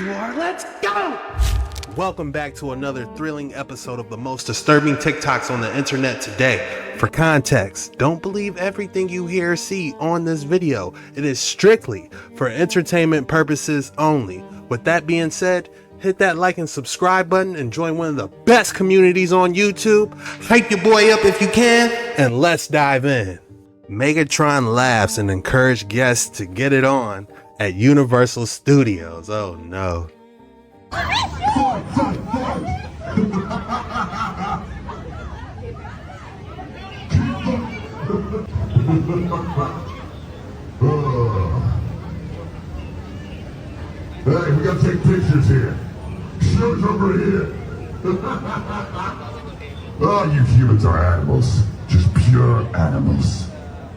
you are. Let's go! Welcome back to another thrilling episode of the most disturbing TikToks on the internet today. For context, don't believe everything you hear or see on this video. It is strictly for entertainment purposes only. With that being said, hit that like and subscribe button and join one of the best communities on YouTube. Hype your boy up if you can, and let's dive in. Megatron laughs and encourages guests to get it on at Universal Studios. Oh no. Hey, we gotta take pictures here. Show's over here. Oh, you humans are animals. Just pure animals.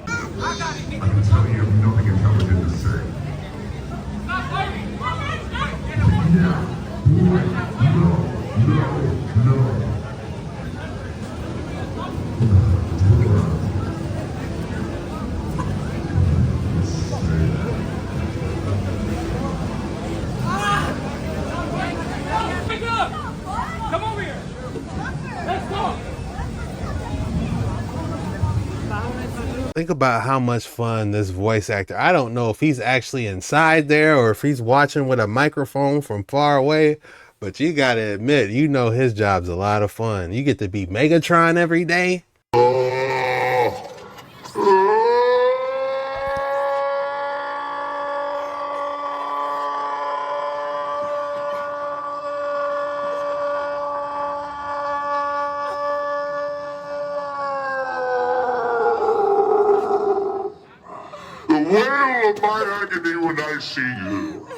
I can tell you have nothing intelligent to say. Yeah. No. Come over here. Let's go. Think about how much fun this voice actor, I don't know if he's actually inside there or if he's watching with a microphone from far away, but you gotta admit, you know his job's a lot of fun. You get to be Megatron every day. Where am I agony when I see you?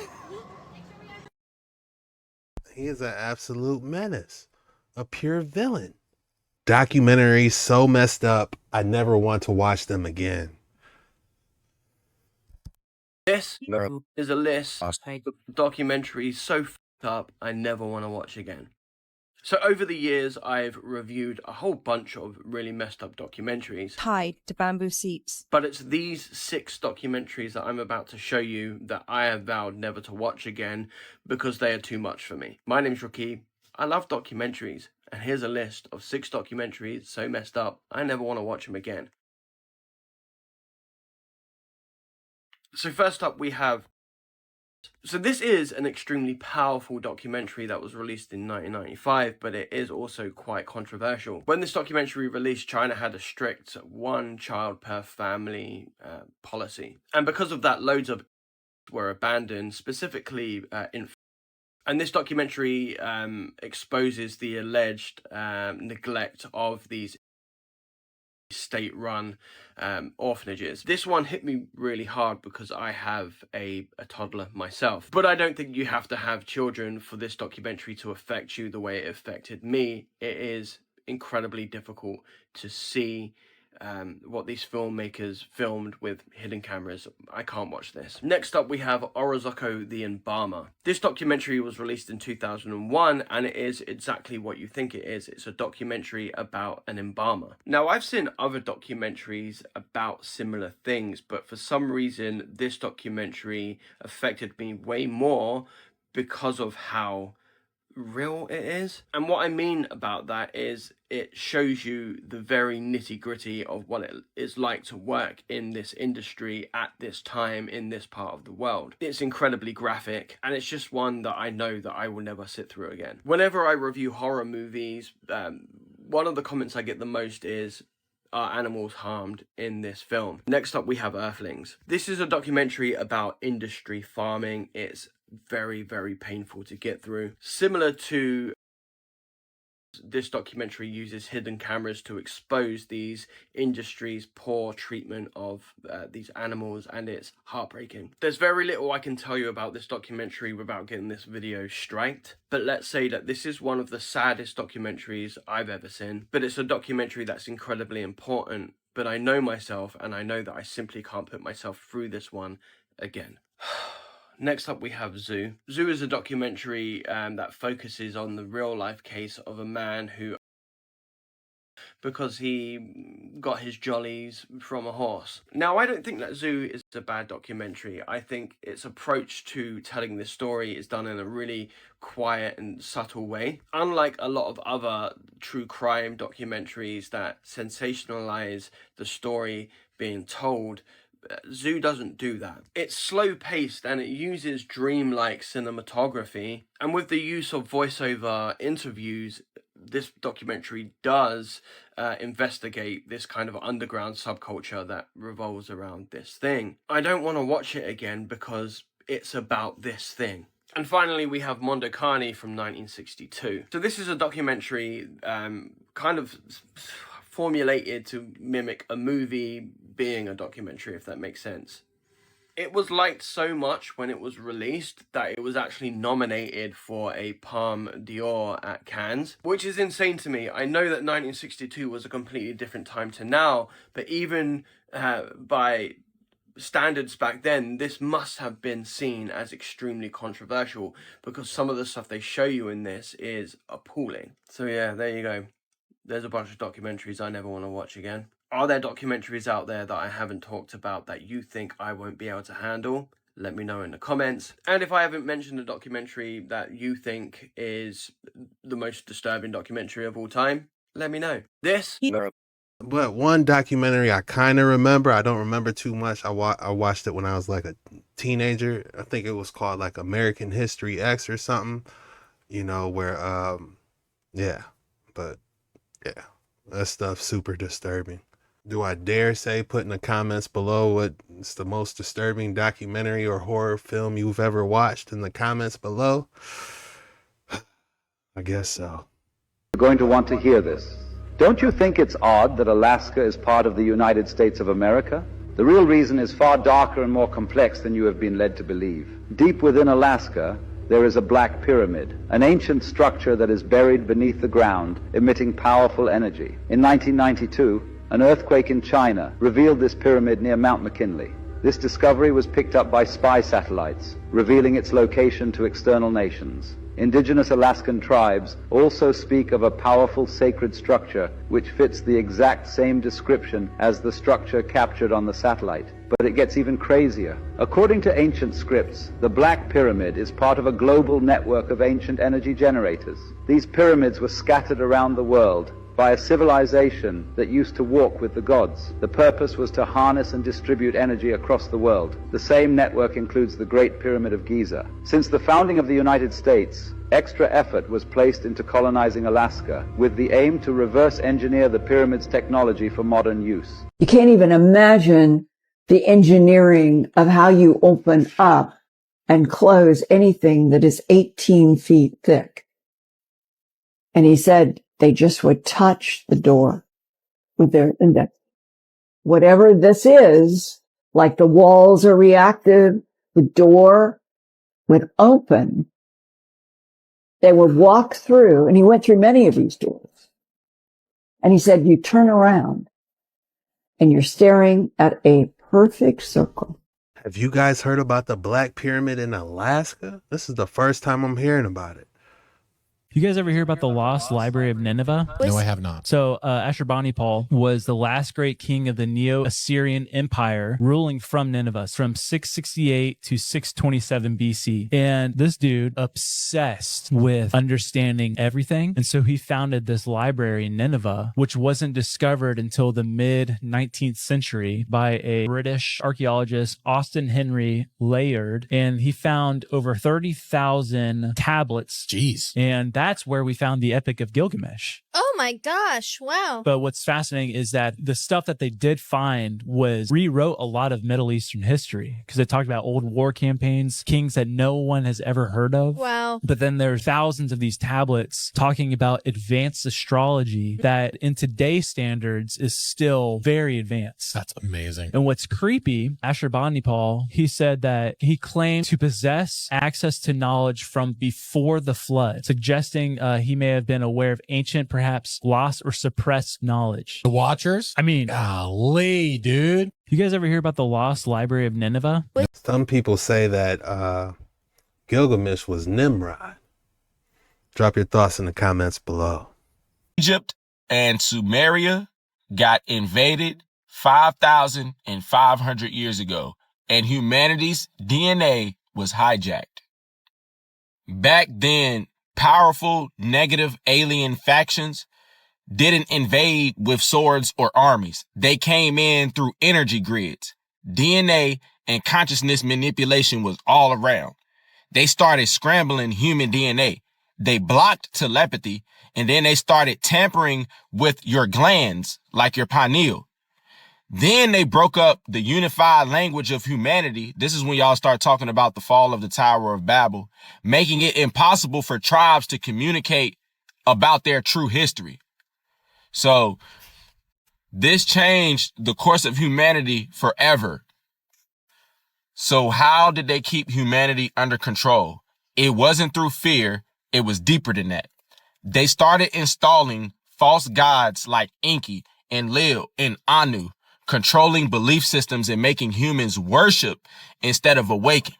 He is an absolute menace, a pure villain. Documentaries so messed up, I never want to watch them again. This is a list of documentaries so f***ed up I never want to watch again. So over the years, I've reviewed a whole bunch of really messed up documentaries. Tied to bamboo seats. But it's these 6 documentaries that I'm about to show you that I have vowed never to watch again because they are too much for me. My name's Rookie. I love documentaries. And here's a list of 6 documentaries so messed up, I never want to watch them again. So first up we have... So this is an extremely powerful documentary that was released in 1995, but it is also quite controversial. When this documentary released, China had a strict 1 child per family policy. And because of that, loads of were abandoned, specifically in... And this documentary exposes the alleged neglect of these state-run orphanages. This one hit me really hard because I have a toddler myself. But I don't think you have to have children for this documentary to affect you the way it affected me. It is incredibly difficult to see what these filmmakers filmed with hidden cameras. I can't watch this. Next up we have Orozoko the Embalmer. This documentary was released in 2001 and it is exactly what you think it is. It's a documentary about an embalmer. Now I've seen other documentaries about similar things, but for some reason this documentary affected me way more because of how real it is. And what I mean about that is it shows you the very nitty-gritty of what it is like to work in this industry at this time in this part of the world. It's incredibly graphic and it's just one that I know that I will never sit through again. Whenever I review horror movies, one of the comments I get the most is, are animals harmed in this film? Next up we have Earthlings. This is a documentary about industry farming. It's very, very painful to get through. Similar to this documentary uses hidden cameras to expose these industries' poor treatment of these animals, and it's heartbreaking. There's very little I can tell you about this documentary without getting this video striked, but let's say that this is one of the saddest documentaries I've ever seen, but it's a documentary that's incredibly important, but I know myself and I know that I simply can't put myself through this one again. Next up we have Zoo. Zoo is a documentary that focuses on the real life case of a man who because he got his jollies from a horse. Now, I don't think that Zoo is a bad documentary. I think its approach to telling this story is done in a really quiet and subtle way. Unlike a lot of other true crime documentaries that sensationalize the story being told, Zoo doesn't do that. It's slow paced and it uses dreamlike cinematography, and with the use of voiceover interviews, this documentary does investigate this kind of underground subculture that revolves around this thing. I don't want to watch it again because it's about this thing. And finally, we have Mondo from 1962. So this is a documentary kind of formulated to mimic a movie being a documentary, if that makes sense. It was liked so much when it was released that it was actually nominated for a Palme d'Or at Cannes, which is insane to me. I know that 1962 was a completely different time to now, but even by standards back then, this must have been seen as extremely controversial because some of the stuff they show you in this is appalling. So yeah, there you go. There's a bunch of documentaries I never want to watch again. Are there documentaries out there that I haven't talked about that you think I won't be able to handle? Let me know in the comments. And if I haven't mentioned a documentary that you think is the most disturbing documentary of all time, let me know. But one documentary I kind of remember, I don't remember too much. I watched it when I was like a teenager. I think it was called like American History X or something, you know, where, yeah, that stuff's super disturbing. Do I dare say, put in the comments below what's the most disturbing documentary or horror film you've ever watched in the comments below? I guess so. You're going to want to hear this. Don't you think it's odd that Alaska is part of the United States of America? The real reason is far darker and more complex than you have been led to believe. Deep within Alaska, there is a black pyramid, an ancient structure that is buried beneath the ground, emitting powerful energy. In 1992, an earthquake in China revealed this pyramid near Mount McKinley. This discovery was picked up by spy satellites, revealing its location to external nations. Indigenous Alaskan tribes also speak of a powerful sacred structure which fits the exact same description as the structure captured on the satellite. But it gets even crazier. According to ancient scripts, the Black Pyramid is part of a global network of ancient energy generators. These pyramids were scattered around the world by a civilization that used to walk with the gods. The purpose was to harness and distribute energy across the world. The same network includes the Great Pyramid of Giza. Since the founding of the United States, extra effort was placed into colonizing Alaska with the aim to reverse engineer the pyramid's technology for modern use. You can't even imagine the engineering of how you open up and close anything that is 18 feet thick. And he said, they just would touch the door with their index. Whatever this is, like the walls are reactive, the door would open. They would walk through, and he went through many of these doors. And he said, you turn around and you're staring at a perfect circle. Have you guys heard about the Black Pyramid in Alaska? This is the first time I'm hearing about it. You guys ever hear about the Lost Library of Nineveh? No, I have not. So Ashurbanipal was the last great king of the Neo-Assyrian Empire, ruling from Nineveh from 668 to 627 BC. And this dude obsessed with understanding everything. And so he founded this library in Nineveh, which wasn't discovered until the mid-19th century by a British archaeologist, Austin Henry Layard. And he found over 30,000 tablets. Jeez. And that's where we found the Epic of Gilgamesh. Oh my gosh, wow. But what's fascinating is that the stuff that they did find rewrote a lot of Middle Eastern history, because they talked about old war campaigns, kings that no one has ever heard of. Wow. But then there are thousands of these tablets talking about advanced astrology that in today's standards is still very advanced. That's amazing. And what's creepy, Ashurbanipal, he said that he claimed to possess access to knowledge from before the flood, suggesting he may have been aware of ancient, perhaps lost or suppressed knowledge. The Watchers? I mean, golly, dude. You guys ever hear about the Lost Library of Nineveh? Some people say that Gilgamesh was Nimrod. Drop your thoughts in the comments below. Egypt and Sumeria got invaded 5,500 years ago, and humanity's DNA was hijacked. Back then, powerful negative alien factions didn't invade with swords or armies. They came in through energy grids. DNA and consciousness manipulation was all around. They started scrambling human DNA. They blocked telepathy, and then they started tampering with your glands, like your pineal. Then they broke up the unified language of humanity. This is when y'all start talking about the fall of the Tower of Babel, making it impossible for tribes to communicate about their true history. So this changed the course of humanity forever. So how did they keep humanity under control? It wasn't through fear. It was deeper than that. They started installing false gods like Enki and Lil and Anu, controlling belief systems and making humans worship instead of awaken.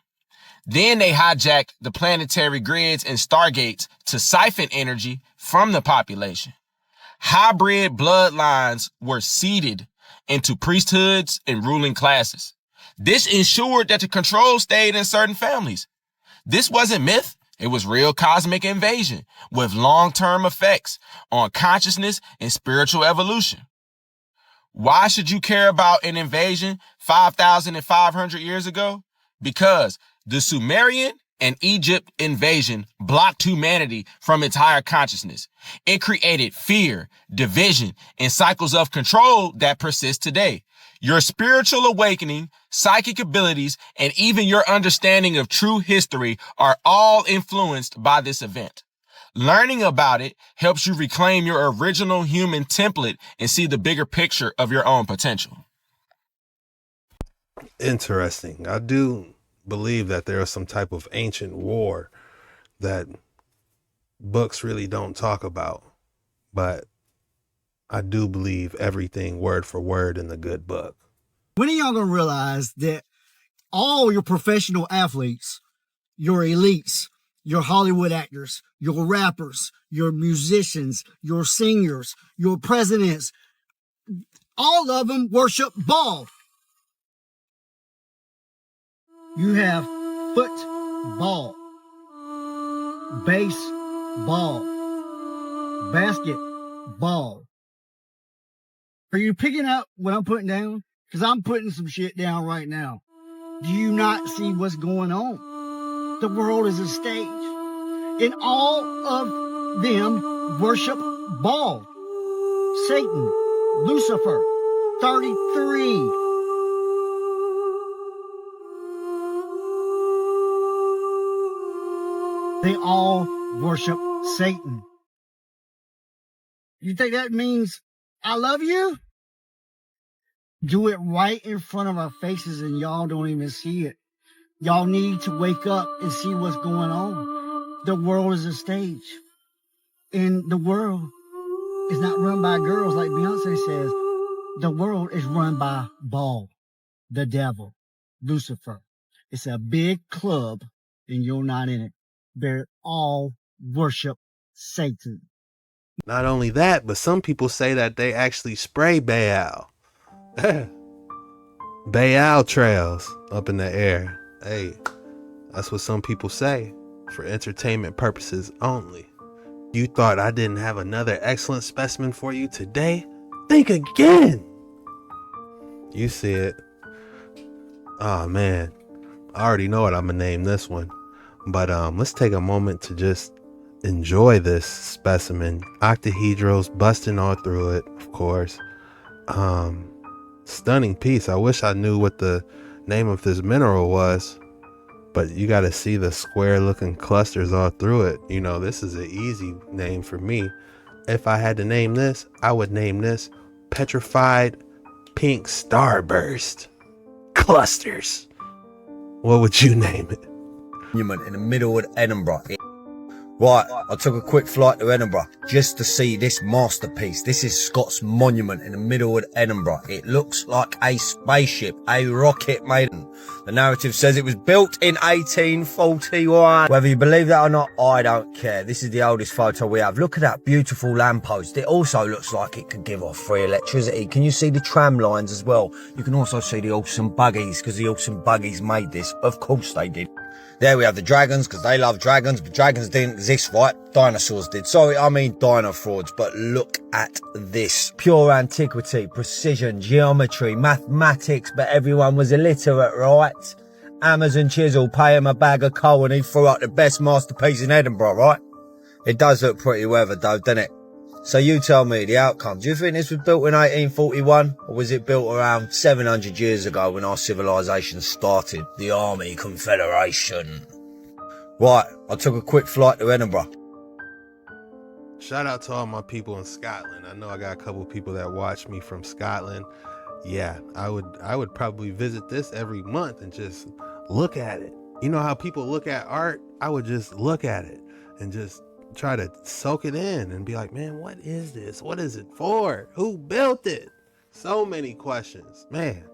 Then they hijacked the planetary grids and stargates to siphon energy from the population. Hybrid bloodlines were seeded into priesthoods and ruling classes. This ensured that the control stayed in certain families. This wasn't myth. It was real cosmic invasion with long-term effects on consciousness and spiritual evolution. Why should you care about an invasion 5,500 years ago? Because the Sumerian and Egypt invasion blocked humanity from its higher consciousness. It created fear, division, and cycles of control that persist today. Your spiritual awakening, psychic abilities, and even your understanding of true history are all influenced by this event. Learning about it helps you reclaim your original human template and see the bigger picture of your own potential. Interesting. I do believe that there is some type of ancient war that books really don't talk about, but I do believe everything word for word in the good book. When are y'all gonna realize that all your professional athletes, your elites, your Hollywood actors, your rappers, your musicians, your singers, your presidents, all of them worship Baal? You have football, baseball, basketball. Are you picking up what I'm putting down? Because I'm putting some shit down right now. Do you not see what's going on? The world is a stage. And all of them worship Baal, Satan, Lucifer, 33. They all worship Satan. You think that means I love you? Do it right in front of our faces and y'all don't even see it. Y'all need to wake up and see what's going on. The world is a stage. And the world is not run by girls like Beyonce says. The world is run by Baal, the devil, Lucifer. It's a big club and you're not in it. They all worship Satan. Not only that, but some people say that they actually spray Baal. Baal trails up in the air. Hey, that's what some people say, for entertainment purposes only. You thought I didn't have another excellent specimen for you today? Think again. You see it. Oh man, I already know what I'm gonna name this one. But let's take a moment to just enjoy this specimen. Octahedrals busting all through it, of course. Stunning piece. I wish I knew what the name of this mineral was, but you got to see the square looking clusters all through it. You know, this is an easy name for me. If I had to name this, I would name this Petrified Pink Starburst Clusters. What would you name it? Monument in the middle of Edinburgh. Right, I took a quick flight to Edinburgh just to see this masterpiece. This is Scott's monument in the middle of Edinburgh. It looks like a spaceship, a rocket maiden. The narrative says it was built in 1841. Whether you believe that or not, I don't care. This is the oldest photo we have. Look at that beautiful lamppost. It also looks like it could give off free electricity. Can you see the tram lines as well? You can also see the awesome buggies, because the awesome buggies made this. Of course they did. There we have the dragons, because they love dragons, but dragons didn't exist, right? Dinosaurs did. Sorry, I mean dino frauds, but look at this. Pure antiquity, precision, geometry, mathematics, but everyone was illiterate, right? Amazon Chisel, pay him a bag of coal and he threw out the best masterpiece in Edinburgh, right? It does look pretty weathered though, doesn't it? So you tell me the outcome. Do you think this was built in 1841 or was it built around 700 years ago when our civilization started? The Army Confederation. Right, I took a quick flight to Edinburgh. Shout out to all my people in Scotland. I know I got a couple people that watch me from Scotland. Yeah, I would probably visit this every month and just look at it. You know how people look at art? I would just look at it and just try to soak it in and be like, man, what is this? What is it for? Who built it? So many questions, man.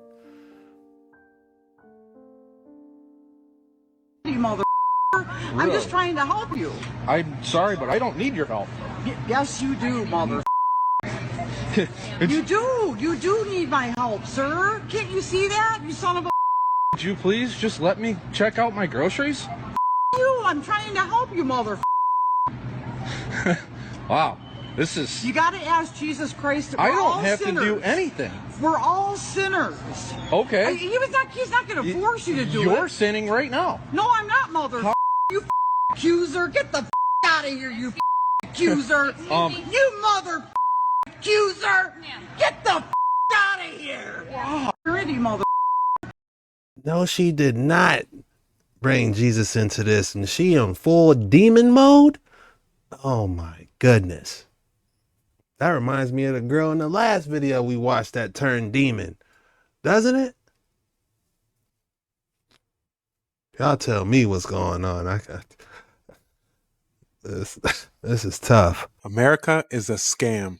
You mother. I'm just trying to help you. I'm sorry, but I don't need your help. Yes, you do, mother. You do need my help, sir. Can't you see that, you son of a? Would you please just let me check out my groceries? You, I'm trying to help you, mother. Wow, this is... You gotta ask Jesus Christ. I don't have to do anything. We're all sinners. Okay. He's not gonna force you to do it. You're sinning right now. No, I'm not, mother. You accuser. Get the out of here, you accuser. You mother accuser. Get the out of here. Ready, mother. No, she did not bring Jesus into this, and she in full demon mode. Oh my goodness. That reminds me of the girl in the last video we watched that turned demon, doesn't it? Y'all tell me what's going on. I got this. This is tough. America is a scam.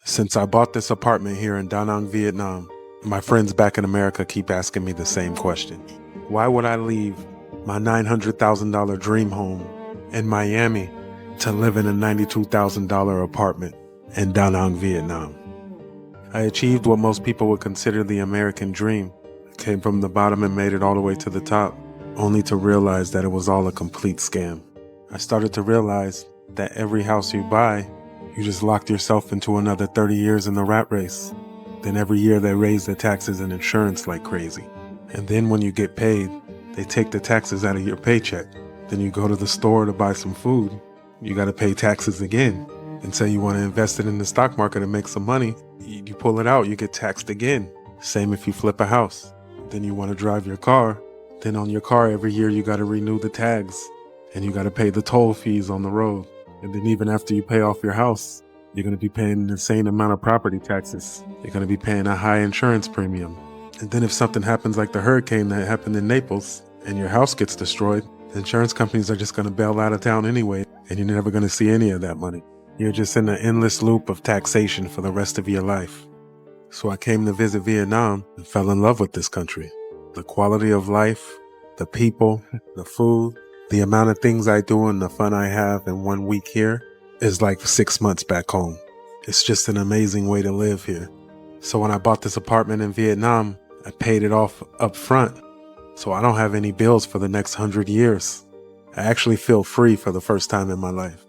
Since I bought this apartment here in Da Nang, Vietnam, my friends back in America keep asking me the same question. Why would I leave my $900,000 dream home in Miami to live in a $92,000 apartment in Da Nang, Vietnam? I achieved what most people would consider the American dream. I came from the bottom and made it all the way to the top, only to realize that it was all a complete scam. I started to realize that every house you buy, you just locked yourself into another 30 years in the rat race. Then every year they raise the taxes and insurance like crazy. And then when you get paid, they take the taxes out of your paycheck. Then you go to the store to buy some food. You got to pay taxes again. And say you want to invest it in the stock market and make some money. You pull it out, you get taxed again. Same if you flip a house. Then you want to drive your car. Then on your car every year you got to renew the tags. And you got to pay the toll fees on the road. And then even after you pay off your house, you're going to be paying an insane amount of property taxes. You're going to be paying a high insurance premium. And then if something happens like the hurricane that happened in Naples and your house gets destroyed, the insurance companies are just going to bail out of town anyway, and you're never going to see any of that money. You're just in an endless loop of taxation for the rest of your life. So I came to visit Vietnam and fell in love with this country. The quality of life, the people, the food, the amount of things I do and the fun I have in 1 week here is like 6 months back home. It's just an amazing way to live here. So when I bought this apartment in Vietnam, I paid it off up front. So I don't have any bills for the next 100 years. I actually feel free for the first time in my life.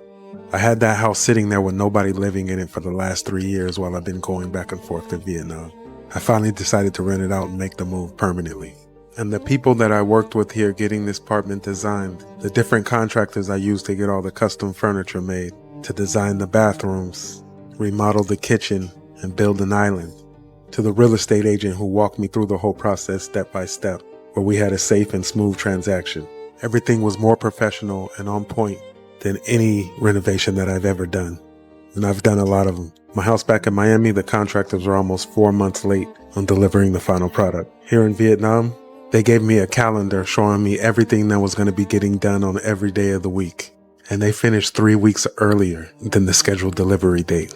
I had that house sitting there with nobody living in it for the last 3 years while I've been going back and forth to Vietnam. I finally decided to rent it out and make the move permanently. And the people that I worked with here getting this apartment designed, the different contractors I used to get all the custom furniture made, to design the bathrooms, remodel the kitchen, and build an island, to the real estate agent who walked me through the whole process step by step, where we had a safe and smooth transaction. Everything was more professional and on point than any renovation that I've ever done. And I've done a lot of them. My house back in Miami, the contractors were almost 4 months late on delivering the final product. Here in Vietnam, they gave me a calendar showing me everything that was going to be getting done on every day of the week. and they finished 3 weeks earlier than the scheduled delivery date.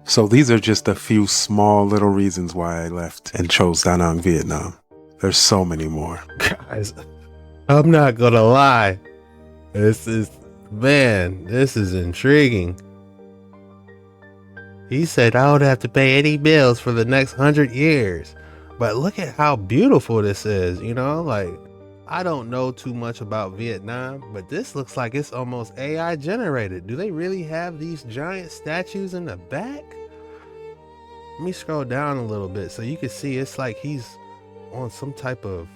So these are just a few small little reasons why I left and chose Da Nang, Vietnam. There's so many more. Guys, I'm not gonna lie. This is intriguing. He said I don't have to pay any bills for the next 100 years. But look at how beautiful this is, you know? Like, I don't know too much about Vietnam, but this looks like it's almost AI generated. Do they really have these giant statues in the back? Let me scroll down a little bit so you can see it's like he's on some type of,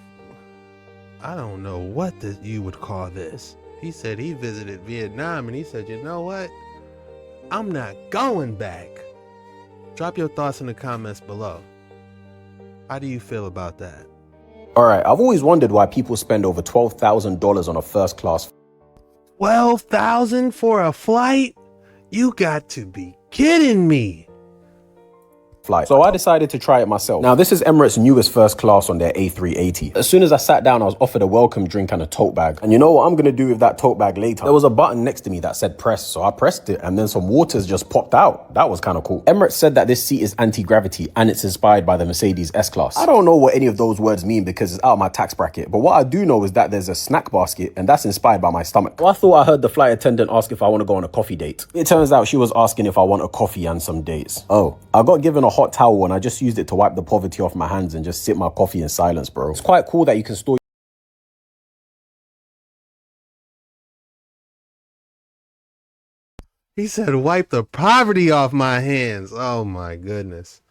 I don't know what you would call this. He said he visited Vietnam and he said, you know what? I'm not going back. Drop your thoughts in the comments below. How do you feel about that? Alright, I've always wondered why people spend over $12,000 on a first class. $12,000 for a flight? You got to be kidding me. Flight. So I decided to try it myself. Now this is Emirates' newest first class on their A380. As soon as I sat down, I was offered a welcome drink and a tote bag. And you know what I'm gonna do with that tote bag later? There was a button next to me that said press, so I pressed it and then some waters just popped out. That was kind of cool. Emirates said that this seat is anti-gravity and it's inspired by the Mercedes S-Class. I don't know what any of those words mean because it's out of my tax bracket, but what I do know is that there's a snack basket and that's inspired by my stomach. Well, I thought I heard the flight attendant ask if I want to go on a coffee date. It turns out she was asking if I want a coffee and some dates. Oh, I got given a hot towel and I just used it to wipe the poverty off my hands and just sip my coffee in silence, bro. It's quite cool that you can store He said, wipe the poverty off my hands. Oh my goodness.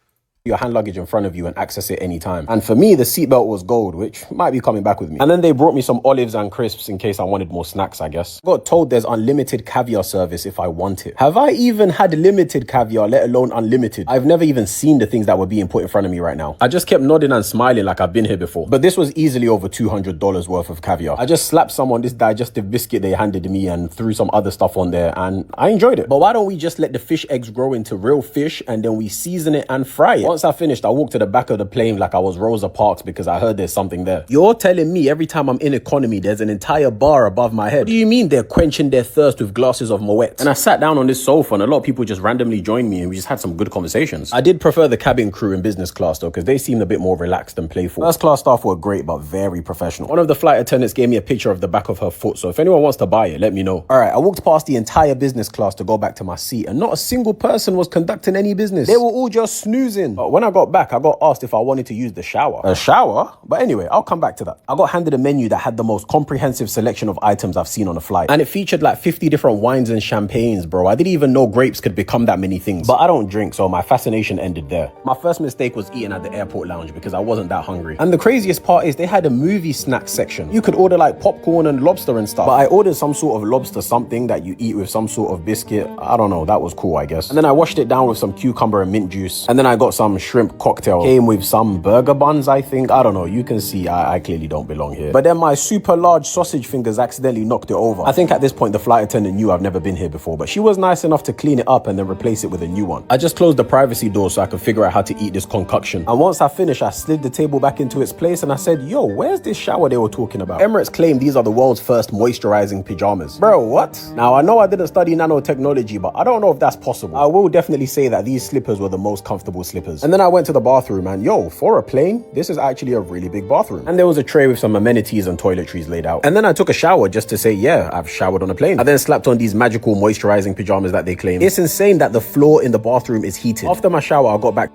your hand luggage in front of you and access it anytime. And for me, the seatbelt was gold, which might be coming back with me. And then they brought me some olives and crisps in case I wanted more snacks, I guess. I got told there's unlimited caviar service if I want it. Have I even had limited caviar, let alone unlimited? I've never even seen the things that were being put in front of me right now. I just kept nodding and smiling like I've been here before. But this was easily over $200 worth of caviar. I just slapped some on this digestive biscuit they handed me and threw some other stuff on there, and I enjoyed it. But why don't we just let the fish eggs grow into real fish and then we season it and fry it? Once I finished, I walked to the back of the plane like I was Rosa Parks because I heard there's something there. You're telling me every time I'm in economy, there's an entire bar above my head? What do you mean they're quenching their thirst with glasses of Moet? And I sat down on this sofa and a lot of people just randomly joined me and we just had some good conversations. I did prefer the cabin crew in business class though, because they seemed a bit more relaxed and playful. First class staff were great but very professional. One of the flight attendants gave me a picture of the back of her foot, so if anyone wants to buy it, let me know. Alright, I walked past the entire business class to go back to my seat and not a single person was conducting any business. They were all just snoozing. But when I got back, I got asked if I wanted to use the shower. A shower? But anyway, I'll come back to that. I got handed a menu that had the most comprehensive selection of items I've seen on a flight. And it featured like 50 different wines and champagnes, bro. I didn't even know grapes could become that many things. But I don't drink, so my fascination ended there. My first mistake was eating at the airport lounge because I wasn't that hungry. And the craziest part is they had a movie snack section. You could order like popcorn and lobster and stuff. But I ordered some sort of lobster something that you eat with some sort of biscuit. I don't know, that was cool, I guess. And then I washed it down with some cucumber and mint juice. And then I got some shrimp cocktail. Came with some burger buns, I think. I don't know, you can see I clearly don't belong here. But then my super large sausage fingers accidentally knocked it over. I think at this point the flight attendant knew I've never been here before, but she was nice enough to clean it up and then replace it with a new one. I just closed the privacy door so I could figure out how to eat this concoction. And once I finished, I slid the table back into its place and I said, yo, where's this shower they were talking about? Emirates claim these are the world's first moisturizing pajamas. Bro, what? Now, I know I didn't study nanotechnology, but I don't know if that's possible. I will definitely say that these slippers were the most comfortable slippers. And then I went to the bathroom and yo, for a plane, this is actually a really big bathroom. And there was a tray with some amenities and toiletries laid out. And then I took a shower just to say, yeah, I've showered on a plane. I then slapped on these magical moisturizing pajamas that they claim. It's insane that the floor in the bathroom is heated. After my shower, I got back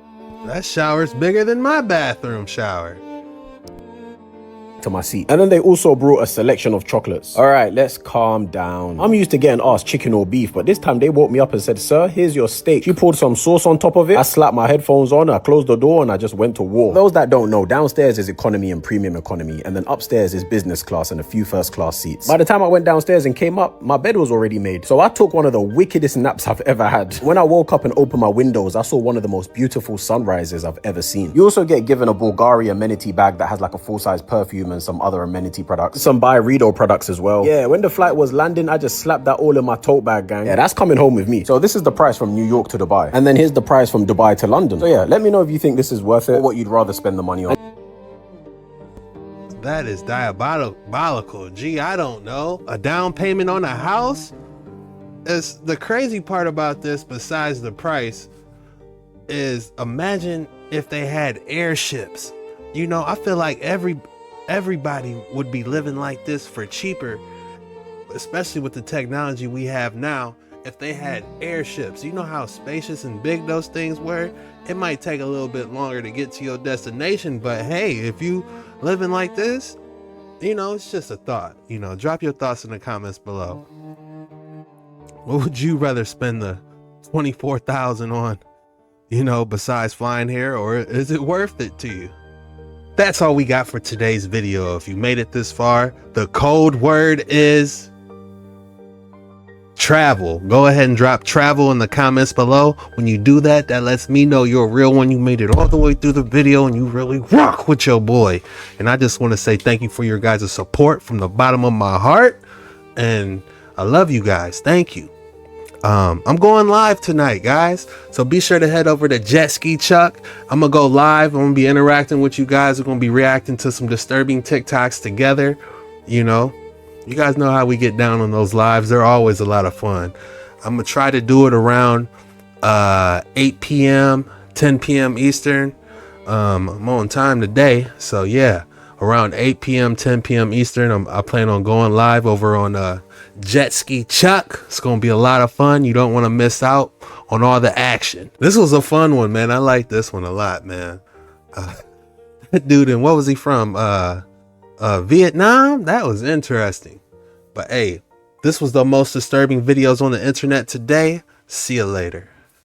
That shower's bigger than my bathroom shower. to my seat. And then they also brought a selection of chocolates. All right, let's calm down. I'm used to getting asked chicken or beef, but this time they woke me up and said, sir, here's your steak. She poured some sauce on top of it. I slapped my headphones on, I closed the door and I just went to war. Those that don't know, downstairs is economy and premium economy, and then upstairs is business class and a few first class seats. By the time I went downstairs and came up, my bed was already made. So I took one of the wickedest naps I've ever had. When I woke up and opened my windows, I saw one of the most beautiful sunrises I've ever seen. You also get given a Bulgari amenity bag that has like a full-size perfume and some other amenity products. Some Byredo products as well. Yeah, when the flight was landing, I just slapped that all in my tote bag, gang. Yeah, that's coming home with me. So this is the price from New York to Dubai. And then here's the price from Dubai to London. So yeah, let me know if you think this is worth it or what you'd rather spend the money on. That is diabolical. Gee, I don't know. A down payment on a house? it's the crazy part about this, besides the price, is imagine if they had airships. You know, I feel like everybody would be living like this for cheaper, especially with the technology we have now. If they had airships, you know how spacious and big those things were. It might take a little bit longer to get to your destination, but hey, if you living like this, you know, it's just a thought. You know, drop your thoughts in the comments below. What would you rather spend the $24,000 on, you know, besides flying here, or is it worth it to you? That's all we got for today's video. If you made it this far, the code word is travel. Go ahead and drop travel in the comments below. When you do that, that lets me know you're a real one. You made it all the way through the video and you really rock with your boy. And I just want to say thank you for your guys' support from the bottom of my heart. And I love you guys. Thank you. I'm going live tonight, guys, so be sure to head over to Jet Ski Chuck. I'm gonna go live. I'm gonna be interacting with you guys. We're gonna be reacting to some disturbing TikToks together. You know, you guys know how we get down on those lives. They're always a lot of fun. I'm gonna try to do it around 8 p.m. 10 p.m. Eastern. I'm on time today, so yeah, around 8 p.m. 10 p.m. Eastern. I plan on going live over on Jet Ski Chuck. It's gonna be a lot of fun. You don't want to miss out on all the action. This was a fun one, man. I like this one a lot, man. Dude, and what was he from? Vietnam? That was interesting. But hey, this was the most disturbing videos on the internet today. See you later.